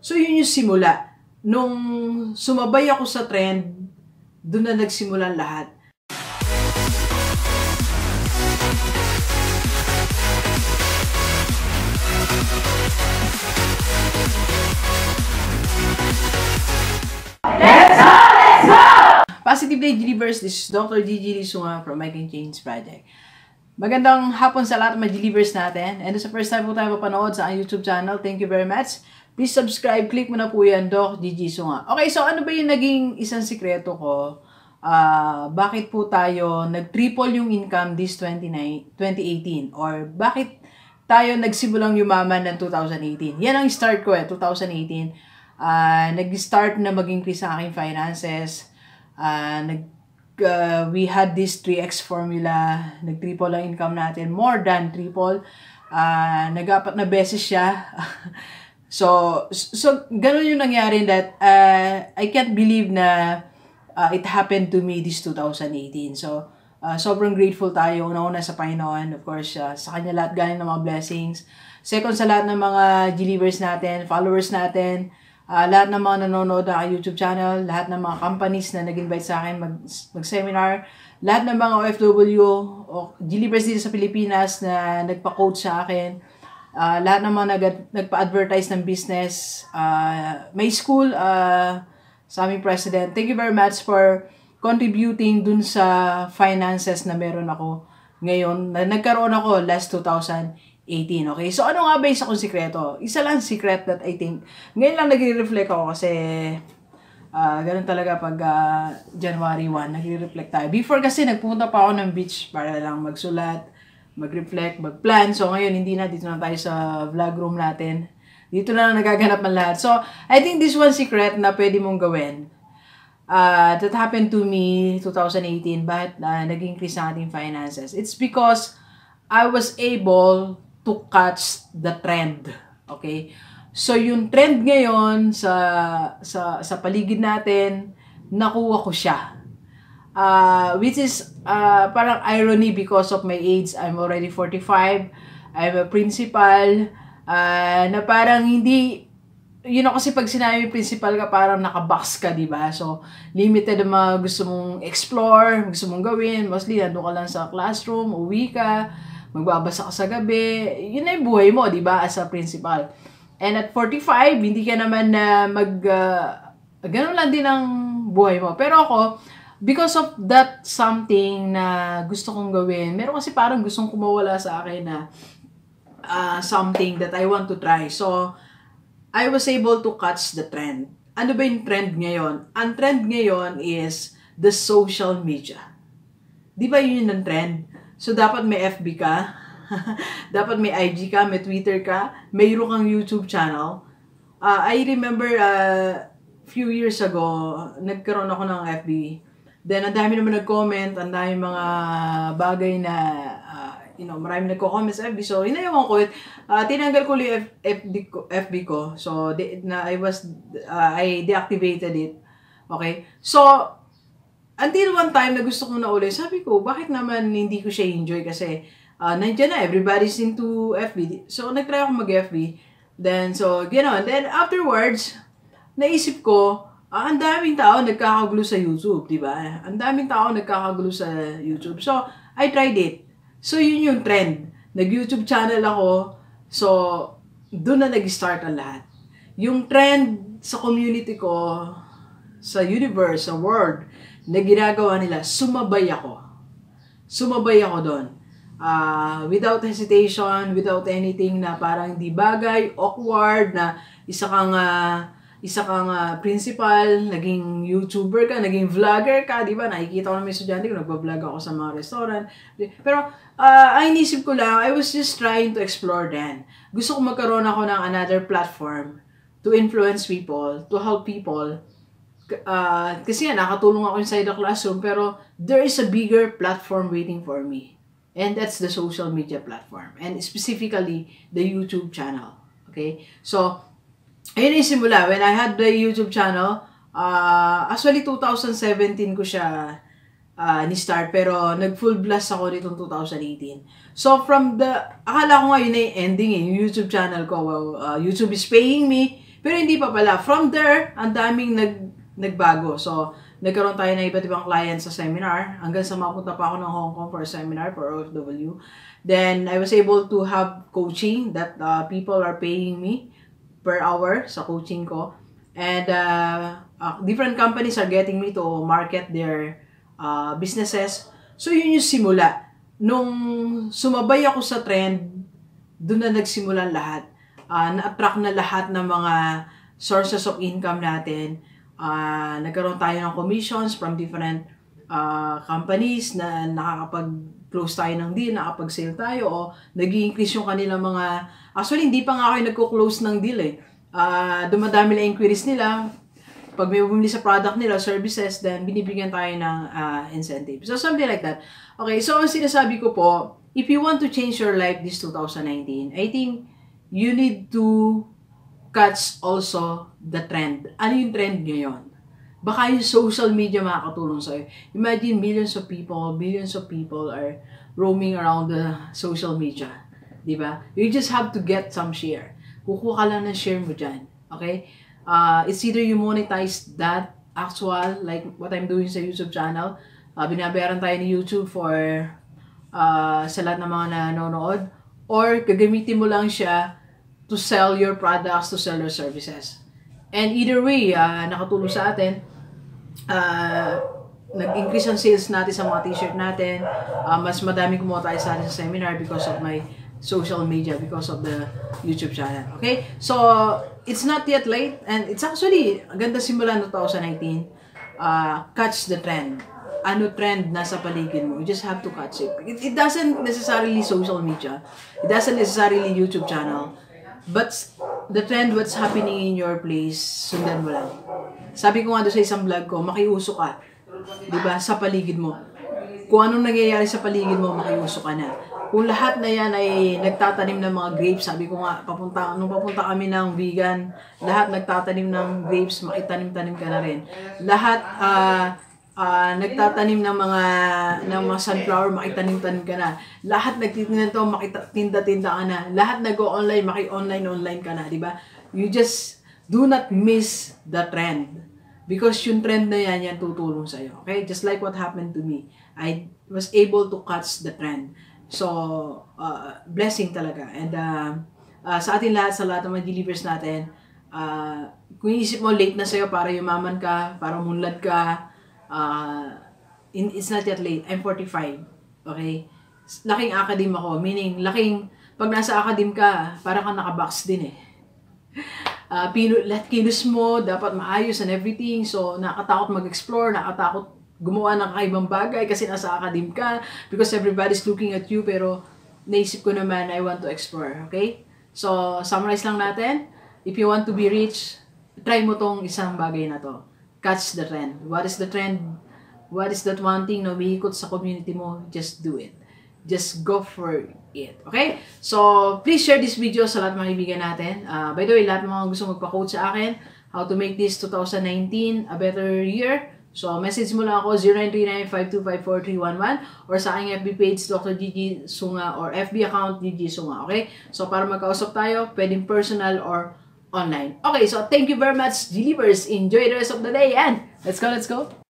So, yun yung simula. Nung sumabay ako sa trend, doon na nagsimulan lahat. Positive Day Delivers, this is Dr. Gigi Lisunga from I Can Change Project. Magandang hapon sa lahat ng mga delivers natin. And sa first time po tayo mapanood sa YouTube channel, thank you very much. Please subscribe, click mo na po yan, Doc Gigi Lisunga. Okay, so ano ba yung naging isang sikreto ko? Bakit po tayo nag-triple yung income this 2018? Or bakit tayo nagsimulang yumaman ng 2018? Yan ang start ko 2018. Nag-start na mag-increase ang aking finances. We had this 3x formula, nag-triple ang income natin, more than triple, nag-apat na beses siya. so ganun yung nangyari that I can't believe na it happened to me this 2018. So, sobrang grateful tayo, una-una sa Panginoon, of course, sa Kanya lahat galing ng mga blessings. Second, sa lahat ng mga believers natin, followers natin, lahat ng mga nanonood na YouTube channel, lahat ng mga companies na nag-invite sa akin mag-seminar, lahat ng mga OFW o believers dito sa Pilipinas na nagpa-coach sa akin, lahat ng mga nagpa-advertise ng business, may school, sa aming president. Thank you very much for contributing dun sa finances na meron ako ngayon. Nagkaroon ako last 2018. Okay, so ano nga ba isa kong sikreto? Isa lang secret that I think, ngayon lang nagre-reflect ako kasi ganun talaga pag January 1, nagre-reflect tayo. Before kasi nagpunta pa ako ng beach para lang magsulat, mag-reflect, mag-plan. So ngayon hindi na, dito na tayo sa vlog room natin. Dito na lang nagaganap ang lahat. So I think this one secret na pwede mong gawin. That happened to me 2018, but nag-increase ang ating finances. It's because I was able to catch the trend. Okay? So, yung trend ngayon sa paligid natin, nakuha ko siya. Which is parang irony because of my age. I'm already 45. I'm a principal. Na parang hindi, kasi pag sinabi principal ka, parang nakabox ka, diba? So, limited ang mga gusto mong explore, gusto mong gawin. Mostly, nandun ka lang sa classroom, uwi ka, magbabasa ka sa gabi, yun na yung buhay mo, di ba, as a principal. And at 45, hindi ka naman na ganun lang din ang buhay mo. Pero ako, because of that something na gusto kong gawin, meron kasi parang gustong kumawala sa akin na something that I want to try. So, I was able to catch the trend. Ano ba yung trend ngayon? Ang trend ngayon is the social media. Di ba yun ang trend? So, dapat may FB ka, dapat may IG ka, may Twitter ka, mayroon kang YouTube channel. I remember few years ago, nagkaroon ako ng FB. Then, ang dami naman nag-comment, ang dami mga bagay na, marami nagko-comment sa FB. So, inayawan ko it. Tinanggal ko yung FB ko. So, I deactivated it. Okay? So, until one time na gusto ko na ulit, sabi ko, bakit naman hindi ko siya enjoy kasi nandiyan na, everybody's into FB. So, nag-try ako mag-FB. Then, Then, afterwards, naisip ko, ang daming tao nagkakagulo sa YouTube, di ba? Ang daming tao nagkakagulo sa YouTube. So, I tried it. So, yun yung trend. Nag-YouTube channel ako. So, doon na nag-start ang lahat. Yung trend sa community ko, sa universe, sa world, na ginagawa nila, sumabay ako. Sumabay ako doon. Without hesitation, without anything na parang di bagay, awkward, na isa kang principal, naging YouTuber ka, naging vlogger ka, di ba? Nakikita ko na may estudyante ko, nagbablog ako sa mga restaurant. Pero, ang inisip ko lang, I was just trying to explore then. Gusto ko magkaroon ako ng another platform to influence people, to help people. Kasi nakatulong ako inside the classroom, pero there is a bigger platform waiting for me. And that's the social media platform. And specifically, the YouTube channel. Okay? So, ayun yung simula. When I had the YouTube channel, actually 2017 ko siya ni-start, pero nag-full blast ako nitong 2018. So, akala ko nga yun na yung ending yung YouTube channel ko. Well, YouTube is paying me Pero hindi pa pala. From there, ang daming nagbago. So, nagkaroon tayo ng iba't ibang clients sa seminar. Hanggang sa mapunta pa ako ng Hong Kong for a seminar for OFW. Then, I was able to have coaching that people are paying me per hour sa coaching ko. And different companies are getting me to market their businesses. So, yun yung simula. Nung sumabay ako sa trend, doon na nagsimula lahat. Na-attract na lahat ng mga sources of income natin. Nagkaroon tayo ng commissions from different companies na nakakapag-close tayo ng deal, nakapag-sale tayo, o nag-i-increase yung kanilang mga... Actually, hindi pa nga ako yung nagko-close ng deal eh. Dumadami lang inquiries nila. Pag may bumili sa product nila, services, then binibigyan tayo ng incentive. So, something like that. Okay, so ang sinasabi ko po, if you want to change your life this 2019, I think you need to catch also the trend. Ano yung trend ngayon? Baka yung social media makakatulong sa'yo. Imagine billions of people are roaming around the social media. Diba? You just have to get some share. Kukuha ka lang ng share mo dyan. Okay? It's either you monetize that actual, like what I'm doing sa YouTube channel. Binabayaran tayo ni YouTube for sa lahat ng mga nanonood. Or gagamitin mo lang siya to sell your products, to sell your services. And either way, nakatulong sa atin. Nag-increase ang sales natin sa mga t-shirt natin. Mas madami kumuha tayo sa atin sa seminar because of my social media, because of the YouTube channel. Okay? So, it's not yet late, and it's actually, ganda simula no 2019. Catch the trend. Ano trend nasa paligid mo? You just have to catch it. It doesn't necessarily social media. It doesn't necessarily YouTube channel. But the trend, what's happening in your place, sundan mo lang. Sabi ko nga doon sa isang vlog ko, makiuso ka. Diba? Sa paligid mo. Kung anong nangyayari sa paligid mo, makiuso ka na. Kung lahat na yan ay nagtatanim ng mga grapes, sabi ko nga, nung papunta kami ng vegan, lahat nagtatanim ng grapes, makitanim-tanim ka na rin. Lahat nagtatanim ng mga sunflower, makitanim-tanim ka na. Lahat nagtitinda to, makitinda-tinda ka na. Lahat nag-o-online, maki-online ka na, di ba? You just do not miss the trend. Because yung trend na yan tutulong sa'yo. Okay? Just like what happened to me. I was able to catch the trend. So, blessing talaga. And sa atin lahat, sa lahat ng mga delivers natin, kung iisip mo late na sa'yo para yumaman ka, para munlad ka, it's not yet late. I'm 45. Okay? Laking academe ako. Meaning, pag nasa academe ka, para kang nakabox din eh. Lahat kilos mo, dapat maayos and everything. So, nakatakot mag-explore, nakatakot gumawa ng kakaibang bagay kasi nasa academe ka because everybody's looking at you, pero naisip ko naman, I want to explore. Okay? So, summarize lang natin. If you want to be rich, try mo tong isang bagay na to. Catch the trend. What is the trend? What is that one thing na umiikot sa community mo? Just do it. Just go for it. Okay? So, please share this video sa lahat ng mga kaibigan natin. By the way, lahat ng mga gusto magpa-coach sa akin, how to make this 2019 a better year. So, message mo lang ako 0939-525-4311 or sa aking FB page, Dr. Gigi Sunga, or FB account, Gigi Sunga. Okay? So, para magkausap tayo, pwedeng personal or online. Okay, so thank you very much, Delivers. Enjoy the rest of the day and let's go, let's go!